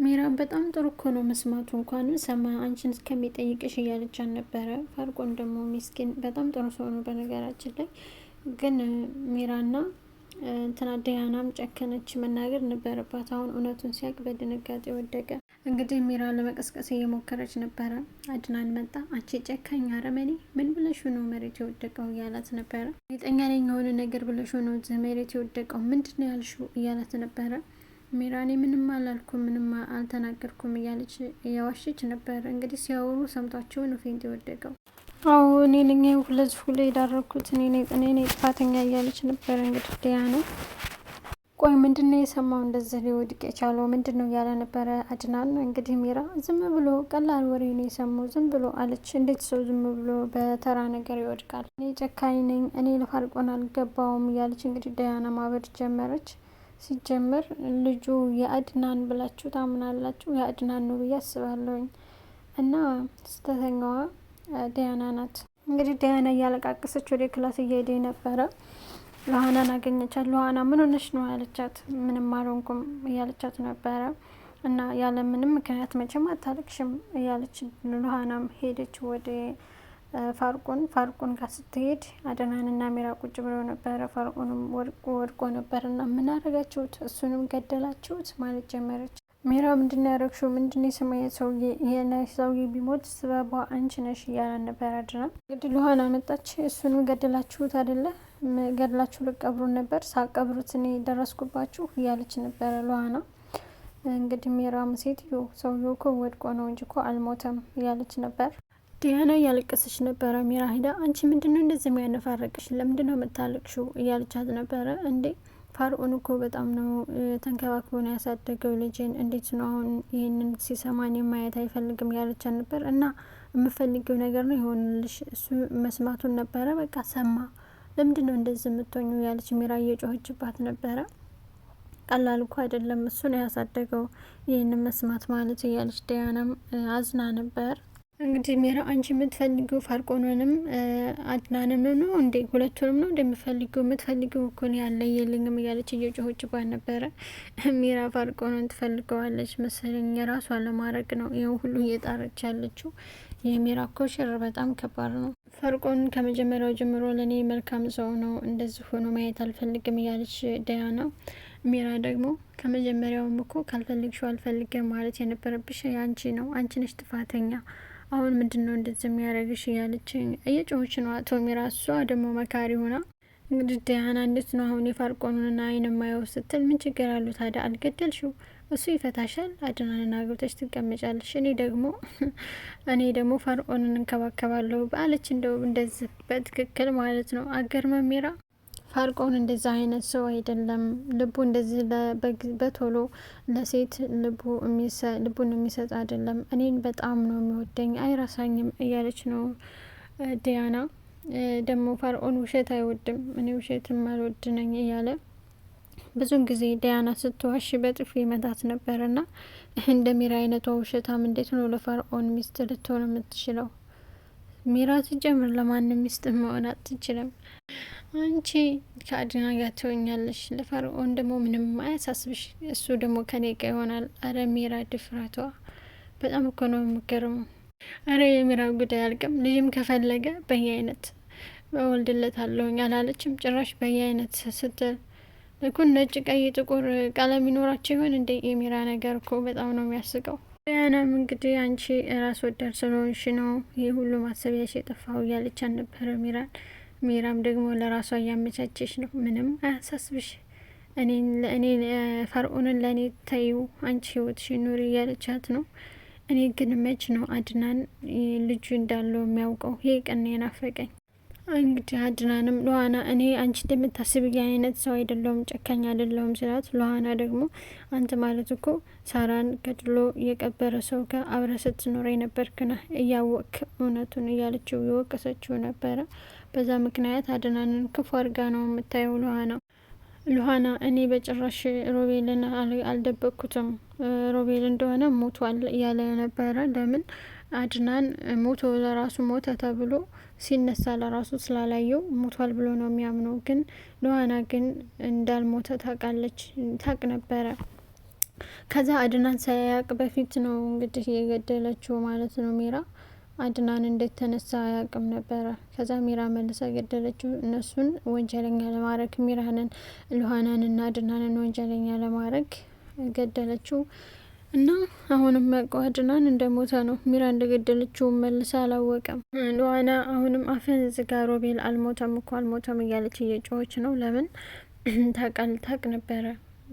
ሜራን በጣም ጥሩ እኮ ነው መስማቱ። እንኳን ሰማ አንቺን እስከሚጠይቅሽ እያለቻን ነበረ። ፈርቆን ደግሞ ሚስኪን በጣም ጥሩ ሰው ነው በነገራችን ላይ። ግን ሜራና እንትና ዲያናም ጨከነች፣ መናገር ነበረባት። አሁን እውነቱን ሲያቅ በድንጋጤ ወደቀ። እንግዲህ ሜራ ለመቀስቀስ እየሞከረች ነበረ። አድናን መጣ። አንቺ ጨካኝ አረመኔ፣ ምን ብለሽ ነው መሬት የወደቀው እያላት ነበረ። የጠኛ ነኝ የሆነ ነገር ብለሽ ነው መሬት የወደቀው ምንድን ነው ያልሽው እያላት ነበረ። ሜራኔ ምንም አላልኩም፣ ምንም አልተናገርኩም እያለች እያዋሸች ነበረ። እንግዲህ ሲያወሩ ሰምቷቸው ነው ፌንት የወደቀው። አዎ እኔ ነኝ ለዚህ ሁሉ የዳረኩት፣ እኔ ነኝ ጥፋተኛ እያለች ነበረ። እንግዲህ ዲያና ቆይ ምንድነው የሰማው እንደዚህ ሊወድቅ የቻለው ምንድነው እያለ ነበረ አድናን። እንግዲህ ሜራ ዝም ብሎ ቀላል ወሬ ነው የሰማው ዝም ብሎ አለች። እንዴት ሰው ዝም ብሎ በተራ ነገር ይወድቃል? እኔ ጨካኝ ነኝ፣ እኔ ለፋርቆን አልገባውም እያለች እንግዲህ ዲያና ማበድ ጀመረች። ሲጀመር ልጁ የአድናን ብላችሁ ታምናላችሁ? የአድናን ነው ብዬ አስባለሁኝ። እና ስተተኛዋ ዲያና ናት። እንግዲህ ዲያና እያለቃቀሰች ወደ ክላስ እየሄደ ነበረ። ሉሃናን አገኘቻት። ሉሃና ምን ሆነሽ ነው ያለቻት። ምንም አልሆንኩም እያለቻት ነበረ። እና ያለ ምንም ምክንያት መቼም አታለቅሽም እያለች ሉሃናም ሄደች ወደ ፋርቁን ጋር ስትሄድ አድናንና ሜራ ቁጭ ብለው ነበረ። ፋርቁንም ወድቆ ነበር እና ምን አረጋችሁት? እሱንም ገደላችሁት ማለት ጀመረች። ሜራ ምንድነው ያረግሽው? ምንድነው የሰማየ ሰውዬ? ይሄን ሰውዬ ቢሞት ስበቧ አንቺ ነሽ እያለ ነበር አድናን። እንግዲህ ሉሃና መጣች። እሱንም ገደላችሁት አይደለ? ገድላችሁ ልቀብሩን ነበር፣ ሳቀብሩት እኔ ደረስኩባችሁ እያለች ነበረ ሉሃና። እንግዲህ ሜራም ሴትዮ ሰውዬው እኮ ወድቆ ነው እንጂ እኮ አልሞተም እያለች ነበር። ዲያና እያለቀሰች ነበረ። ሜራ ሄዳ አንቺ ምንድነው እንደዚህ የሚያነፋረቅሽ? ለምንድነው የምታለቅሽው? እያለቻት ነበረ። እንዴ ፋርኦን እኮ በጣም ነው ተንከባክቦ ነው ያሳደገው ልጅን፣ እንዴት ነው አሁን ይህንን ሲሰማን ማየት አይፈልግም እያለቻት ነበር። እና የምፈልገው ነገር ነው ይሆንልሽ፣ እሱ መስማቱን ነበረ። በቃ ሰማ። ለምንድነው እንደዚህ የምትሆኙ? እያለች ሜራ እየጮኸችባት ነበረ። ቀላል እኮ አይደለም፣ እሱ ነው ያሳደገው ይህንን መስማት ማለት እያለች ዲያናም አዝና ነበር። እንግዲህ ሜራ አንቺ የምትፈልጊው ፋርቆንንም አድናንም ነው እንዴ? ሁለቱንም ነው እንደምፈልጊው? የምትፈልጊው እኮ ነው ያለ የልኝም እያለች እየጮኸችባት ነበረ። ሜራ ፋርቆንን ትፈልገዋለች መሰለኝ፣ የራሷ ለማድረግ ነው ይኸው ሁሉ እየጣረች ያለችው። የሜራ እኮ ሽር በጣም ከባድ ነው። ፋርቆን ከመጀመሪያው ጀምሮ ለእኔ መልካም ሰው ነው፣ እንደዚህ ሆኖ ማየት አልፈልግም እያለች ዲያና። ሜራ ደግሞ ከመጀመሪያውም እኮ ካልፈልግሽው አልፈልግም ማለት የነበረብሽ አንቺ ነው፣ አንቺ ነሽ ጥፋተኛ፣ አሁን ምንድነው እንደዚህ የሚያደርግሽ እያለች እየጮኸች ነው አቶ ሜራ። እሷ ደግሞ መካሪ ሆና እንግዲህ ዲያና እንዴት ነው አሁን የፋርቆንና አይን የማየው ስትል፣ ምን ችግር አሉ ታዲያ? አልገደልሽው፣ እሱ ይፈታሻል፣ አድናንና አግብተሽ ትቀመጫለሽ፣ እኔ ደግሞ ፋርቆንን እንከባከባለሁ አለች። እንደው እንደዚህ በትክክል ማለት ነው። አገርመ ሜራ ፋርቆን እንደዛ አይነት ሰው አይደለም። ልቡ እንደዚህ በቶሎ ለሴት ልቡን የሚሰጥ አይደለም። እኔን በጣም ነው የሚወደኝ፣ አይረሳኝም እያለች ነው ዲያና። ደግሞ ፋርቆን ውሸት አይወድም፣ እኔ ውሸትም አልወድ ነኝ እያለ ብዙን ጊዜ ዲያና ስትዋሽ በጥፊ መታት ነበርና እንደ ሜራ አይነቷ ውሸታም እንዴት ነው ለፋርቆን ሚስት ልትሆን የምትችለው? ሜራ ሲጀምር ለማንም ሚስት መሆን አትችልም። አንቺ ከአድና ጋር ትሆኛለሽ፣ ለፋርቆን ደግሞ ምንም አያሳስብሽ፣ እሱ ደግሞ ከኔ ጋ ይሆናል። አረ ሜራ ድፍረቷ በጣም እኮ ነው የምገርመው። አረ የሜራ ጉዳይ አልቅም። ልጅም ከፈለገ በየአይነት ወልድለት አለሁኝ አላለችም ጭራሽ። በየአይነት ስትል ልኩን ነጭ፣ ቀይ፣ ጥቁር ቀለም ይኖራቸው ይሆን እንዴ? የሜራ ነገር እኮ በጣም ነው የሚያስቀው። ዲያናም እንግዲህ አንቺ ራስ ወዳድ ስለሆንሽ ነው ይህ ሁሉ ማሰቢያሽ የጠፋው እያለች አልነበረ ሜራን። ሜራም ደግሞ ለራሷ እያመቻቸች ነው። ምንም አያሳስብሽ፣ እኔ ፋርቆንን ለእኔ ተዩ፣ አንቺ ህይወትሽ ኑሪ እያለቻት ነው። እኔ ግን መች ነው አድናን ልጁ እንዳለው የሚያውቀው? ይሄ ቀን የናፈቀኝ። እንግዲህ አድናንም ሉሃና እኔ አንቺ እንደምታስብ አይነት ሰው አይደለሁም፣ ጨካኝ አይደለሁም ስላት፣ ሉሃና ደግሞ አንተ ማለት እኮ ሳራን ገድሎ የቀበረ ሰው ጋር አብረ ስትኖር የነበርክና እያወቅ እውነቱን እያለችው የወቀሰችው ነበረ። በዛ ምክንያት አድናንን ክፉ አድርጋ ነው የምታየው ሉሃና። እኔ በጭራሽ ሮቤልን አልደበቅኩትም፣ ሮቤል እንደሆነ ሞቷል እያለ ነበረ። ለምን አድናን ሞቶ ለራሱ ሞተ ተብሎ ሲነሳ ለራሱ ስላላየው ሞቷል ብሎ ነው የሚያምነው። ግን ሉሃና ግን እንዳልሞተ ታውቃለች፣ ታውቅ ነበረ። ከዛ አድናን ሳያቅ በፊት ነው እንግዲህ የገደለችው ማለት ነው ሚራ። አድናን እንዴት ተነሳ አያቅም ነበረ። ከዛ ሚራ መልሳ ገደለችው። እነሱን ወንጀለኛ ለማድረግ ሉሃናንና አድናንን ወንጀለኛ ለማድረግ ገደለችው። እና አሁንም ያውቀው አድናን እንደሞተ ነው። ሚራ እንደገደለችው መልሳ አላወቀም። ሉሃና አሁንም አፍህን ዝጋ ሮቤል አልሞተም እያለች እየጮኸች ነው። ለምን ታቅ ነበረ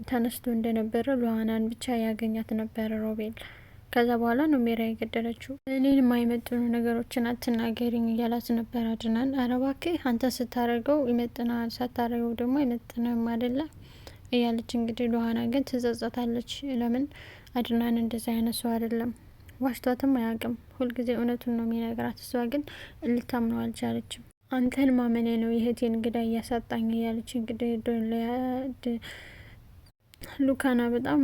ተነስቶ እንደነበረ ሉሃናን ብቻ ያገኛት ነበረ ሮቤል። ከዛ በኋላ ነው ሚራ የገደለችው። እኔን የማይመጥኑ ነገሮችን አትናገሪኝ እያላት ነበር አድናን። ኧረ እባክህ አንተ ስታረገው ይመጥናል፣ ሳታረገው ደግሞ አይመጥንም አይደለ እያለች እንግዲህ ሉሃና ግን ትጸጸታለች። ለምን አድናን እንደዚህ አይነት ሰው አይደለም፣ ዋሽቷትም አያውቅም። ሁልጊዜ እውነቱን ነው የሚነግራት። እሷ ግን ልታምነው አልቻለችም። አንተን ማመኔ ነው የእህቴን ግዳይ እያሳጣኝ እያለች እንግዲህ ሉካና በጣም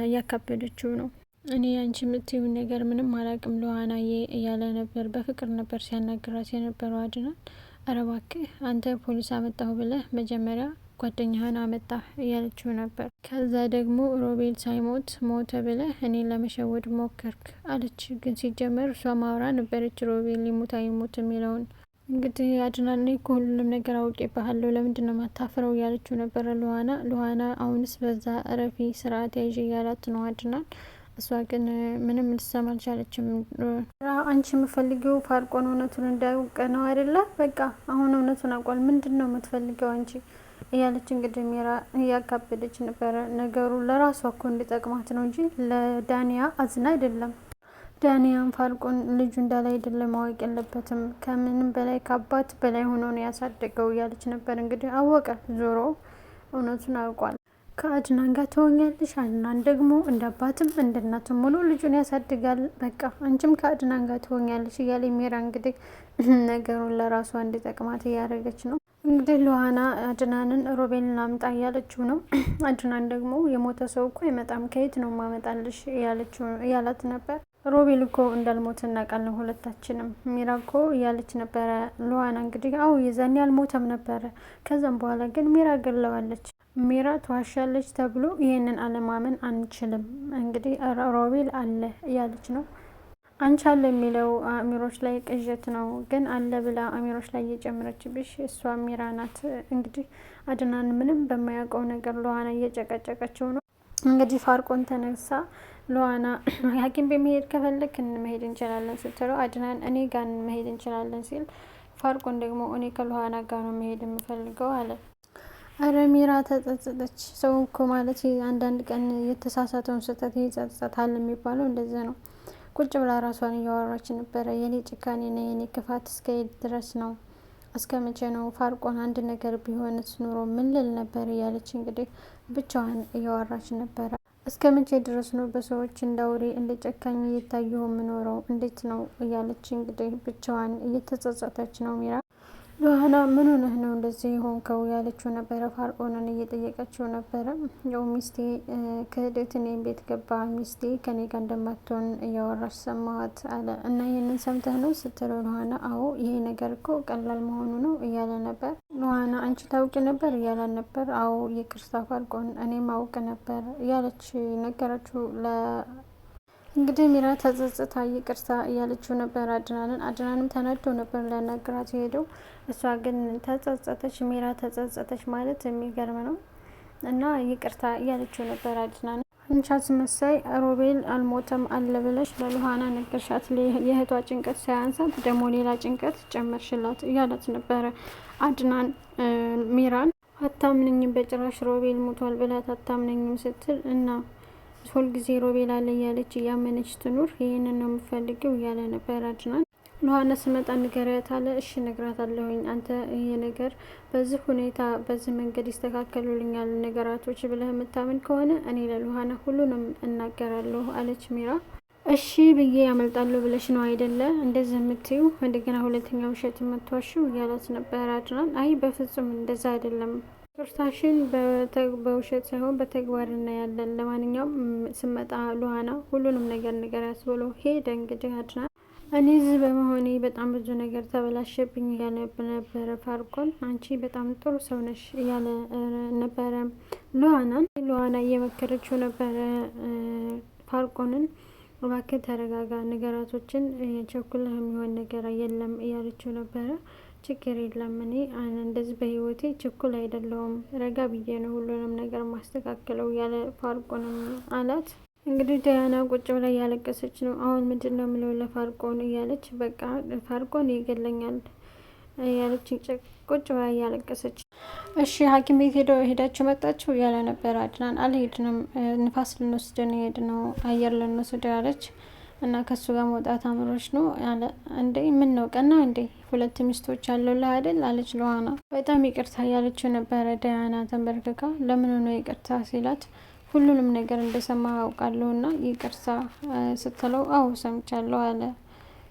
እያካበደችው ነው። እኔ አንቺ የምትይውን ነገር ምንም አላውቅም ሉሃናዬ እያለ ነበር። በፍቅር ነበር ሲያናግራት የነበረው አድናን። ኧረ እባክህ አንተ ፖሊስ አመጣሁ ብለህ መጀመሪያ ጓደኛህን አመጣ እያለችው ነበር። ከዛ ደግሞ ሮቤል ሳይሞት ሞተ ብለህ እኔን ለመሸወድ ሞከርክ አለች። ግን ሲጀመር እሷ ማውራ ነበረች ሮቤል ሊሞት አይሞት የሚለውን። እንግዲህ አድናን እኮ ሁሉንም ነገር አውቄብሃለሁ ለምንድን ነው ማታፍረው እያለችው ነበረ ሉሃና አሁንስ በዛ እረፊ ስርዓት ያዥ እያላት ነው አድናን። እሷ ግን ምንም ልትሰማ አልቻለችም። አንቺ የምፈልጊው ፋርቆን እውነቱን እንዳያውቅ ነው አይደለ? በቃ አሁን እውነቱን አውቋል። ምንድን ነው የምትፈልገው አንቺ እያለች እንግዲህ ሚራ እያካበደች ነበረ። ነገሩ ለራሷ እኮ እንዲጠቅማት ነው እንጂ ለዳኒያ አዝና አይደለም። ዳኒያን ፋርቆን ልጁ እንዳለ አይደለም ማወቅ የለበትም። ከምንም በላይ ከአባት በላይ ሆኖ ነው ያሳደገው እያለች ነበር። እንግዲህ አወቀ፣ ዞሮ እውነቱን አውቋል። ከአድናን ጋር ትሆኛለሽ፣ አድናን ደግሞ እንደ አባትም እንደ እናትም ሆኖ ልጁን ያሳድጋል። በቃ አንቺም ከአድናን ጋር ትሆኛለሽ እያለ ሚራ እንግዲህ ነገሩን ለራሷ እንዲጠቅማት እያደረገች ነው። እንግዲህ ሉሃና አድናንን ሮቤልን አምጣ እያለችው ነው። አድናን ደግሞ የሞተ ሰው እኮ አይመጣም ከየት ነው ማመጣልሽ እያላት ነበር። ሮቤል እኮ እንዳልሞት እናውቃለን ሁለታችንም፣ ሚራ እኮ እያለች ነበረ ሉሃና። እንግዲህ የዛኔ አልሞተም ነበረ። ከዛም በኋላ ግን ሚራ ገለዋለች። ሚራ ተዋሻለች ተብሎ ይህንን አለማመን አንችልም። እንግዲህ ሮቤል አለ እያለች ነው። አንቺ አለ የሚለው አሚሮች ላይ ቅዠት ነው፣ ግን አለ ብላ አሚሮች ላይ እየጨመረችብሽ እሷ ሚራ ናት። እንግዲህ አድናን ምንም በማያውቀው ነገር ሉሃና እየጨቀጨቀችው ነው። እንግዲህ ፋርቆን ተነሳ። ሉሃና ሐኪም ቤት መሄድ ከፈለክ መሄድ እንችላለን ስትለው አድናን እኔ ጋር መሄድ እንችላለን ሲል፣ ፋርቆን ደግሞ እኔ ከሉሃና ጋር ነው መሄድ የምፈልገው አለ። አረ ሚራ ተጸጸተች። ሰው እኮ ማለት አንዳንድ ቀን የተሳሳተውን ስህተት ይጸጸታል የሚባለው እንደዚህ ነው። ቁጭ ብላ ራሷን እያወራች ነበረ። የኔ ጭካኔና የኔ ክፋት እስከ የት ድረስ ነው? እስከ መቼ ነው? ፋርቆን አንድ ነገር ቢሆንስ ኑሮ ምን ልል ነበር እያለች እንግዲህ ብቻዋን እያወራች ነበረ። እስከ መቼ ድረስ ነው በሰዎች እንዳውሬ እንደ ጨካኝ እየታየሁ የምኖረው? እንዴት ነው እያለች እንግዲህ ብቻዋን እየተጸጸተች ነው ሚራ። ሉሃና ምን ሆነህ ነው እንደዚህ የሆንከው ያለችው ነበረ። ፋርቆንን እየጠየቀችው ነበረ። ያው ሚስቴ ክህደት እኔን ቤት ገባ፣ ሚስቴ ከኔ ጋር እንደማትሆን እያወራች ሰማኋት አለ። እና ይህንን ሰምተህ ነው ስትለው ሉሃና አዎ ይሄ ነገር እኮ ቀላል መሆኑ ነው እያለ ነበር። ሉሃና አንቺ ታውቂ ነበር እያላን ነበር። አዎ ይቅርታ ፋርቆን እኔም አውቅ ነበር እያለች ነገረችው። እንግዲህ ሚራ ተጸጽታ ይቅርታ እያለችው ነበር አድናንም ተናዶ ነበር ሊያናግራት የሄደው። እሷ ግን ተጸጸተች። ሚራ ተጸጸተች ማለት የሚገርም ነው። እና ይቅርታ እያለችው ነበር አድናን። አንቺ አስመሳይ ሮቤል አልሞተም አለ ብለሽ ለሉሃና ነገርሻት። የእህቷ ጭንቀት ሳያንሳት ደግሞ ሌላ ጭንቀት ጨመርሽላት እያለት ነበረ አድናን ሚራን። አታምነኝም በጭራሽ ሮቤል ሞቷል ብላት አታምነኝም ስትል እና ሁልጊዜ ሮቤል አለ እያለች እያመነች ትኑር፣ ይህንን ነው የምፈልገው እያለ ነበር አድናን። ሉሃና ስመጣ ንገሪያት አለ። እሺ ነግራታለሁኝ። አንተ ይሄ ነገር በዚህ ሁኔታ በዚህ መንገድ ይስተካከሉልኛል ነገራቶች ብለህ የምታምን ከሆነ እኔ ለሉሃና ሁሉንም እናገራለሁ አለች ሚራ። እሺ ብዬ ያመልጣለሁ ብለሽ ነው አይደለ እንደዚህ የምትዩ? እንደገና ሁለተኛ ውሸት የምትዋሽው እያላት ነበር አድናን። አይ በፍጹም እንደዛ አይደለም፣ ቅርታሽን በውሸት ሳይሆን በተግባር እናያለን። ለማንኛውም ስመጣ ሉሃና ሁሉንም ነገር ንገሪያት ብሎ ሄደ። እንግዲህ አድናን እኔ እዚህ በመሆኔ በጣም ብዙ ነገር ተበላሸብኝ እያለ ነበረ ፋርቆን። አንቺ በጣም ጥሩ ሰው ነሽ እያለ ነበረ ሉዋና እየመከረችው ነበረ ፋርቆንን እባክህ ተረጋጋ፣ ነገራቶችን ቸኩለህ የሚሆን ነገር የለም እያለችው ነበረ። ችግር የለም እኔ እንደዚህ በህይወቴ ችኩል አይደለሁም፣ ረጋ ብዬ ነው ሁሉንም ነገር ማስተካከለው እያለ ፋርቆንም አላት። እንግዲህ ዳያና ቁጭ ብላ እያለቀሰች ነው። አሁን ምንድን ነው የምለው ለፋርቆን እያለች በቃ ፋርቆን ይገለኛል እያለች ቁጭ ብላ እያለቀሰች፣ እሺ ሐኪም ቤት ሄዳችሁ መጣችሁ እያለ ነበር አድናን። አልሄድንም፣ ንፋስ ልንወስድ ሄድ ነው አየር ልንወስድ ያለች እና ከሱ ጋር መውጣት አምሮች ነው አለ። እንዴ ምን ነው ቀና እንዴ 2 ሚስቶች አለውልህ አይደል አለች ሉዋና። በጣም ይቅርታ እያለችው ነበረ ዳያና ተንበርክካ። ለምን ነው ይቅርታ ሲላት ሁሉንም ነገር እንደሰማ አውቃለሁ እና ይቅርታ ስትለው አዎ ሰምቻለሁ አለ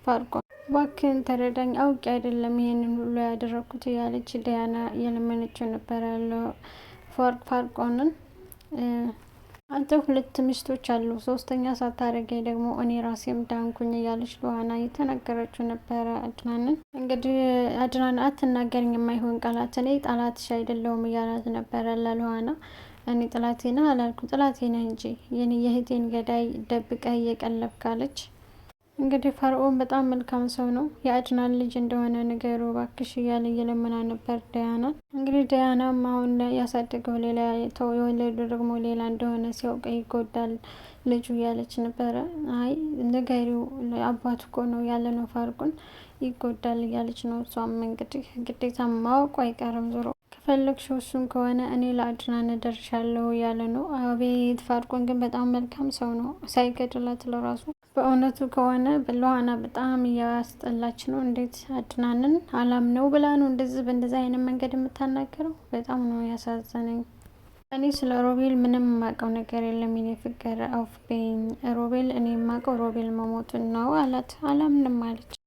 ፋርቆ። እባክህን ተረዳኝ፣ አውቄ አይደለም ይሄንን ሁሉ ያደረኩት እያለች ዳያና እየለመነችው ነበረ ያለው ፋርቆንን። አንተ 2 ሚስቶች አሉ፣ 3ኛ ሳታረገኝ ደግሞ እኔ ራሴም ዳንኩኝ እያለች ሉዋና እየተናገረችው ነበረ አድናንን። እንግዲህ አድናን አትናገርኝ የማይሆን ቃላት፣ እኔ ጠላትሽ አይደለሁም እያላት ነበረ ለሉዋና። እኔ ጥላቴ ነህ አላልኩ፣ ጥላቴ ነህ እንጂ የኔ የእህቴን ገዳይ ደብቀህ እየቀለብካለች። እንግዲህ ፈርዖን በጣም መልካም ሰው ነው፣ የአድናን ልጅ እንደሆነ ንገሩ እባክሽ እያለ እየለመና ነበር ዳያናን። እንግዲህ ዳያናም አሁን ያሳደገው ሌላ የወለዱ ደግሞ ሌላ እንደሆነ ሲያውቅ ይጎዳል ልጁ እያለች ነበረ። አይ ንገሪው አባቱ እኮ ነው ያለ ነው ፋርቁን ይጎዳል እያለች ነው። እሷም እንግዲህ ግዴታ ማወቁ አይቀርም ዞሮ ከፈለግሽው እሱን ከሆነ እኔ ለአድናን እደርሻለሁ እያለ ነው። አቤት ፋርቆን ግን በጣም መልካም ሰው ነው፣ ሳይገድላት ለራሱ። በእውነቱ ከሆነ ሉዋና በጣም እያስጠላች ነው። እንዴት አድናንን አላምነው ብላ ነው እንደዚህ በእንደዚህ አይነት መንገድ የምታናገረው? በጣም ነው ያሳዘነኝ። እኔ ስለ ሮቤል ምንም የማውቀው ነገር የለም የኔ ፍቅር አውፍ በይኝ ሮቤል፣ እኔ የማውቀው ሮቤል መሞቱን ነው አላት። አላምንም አለች።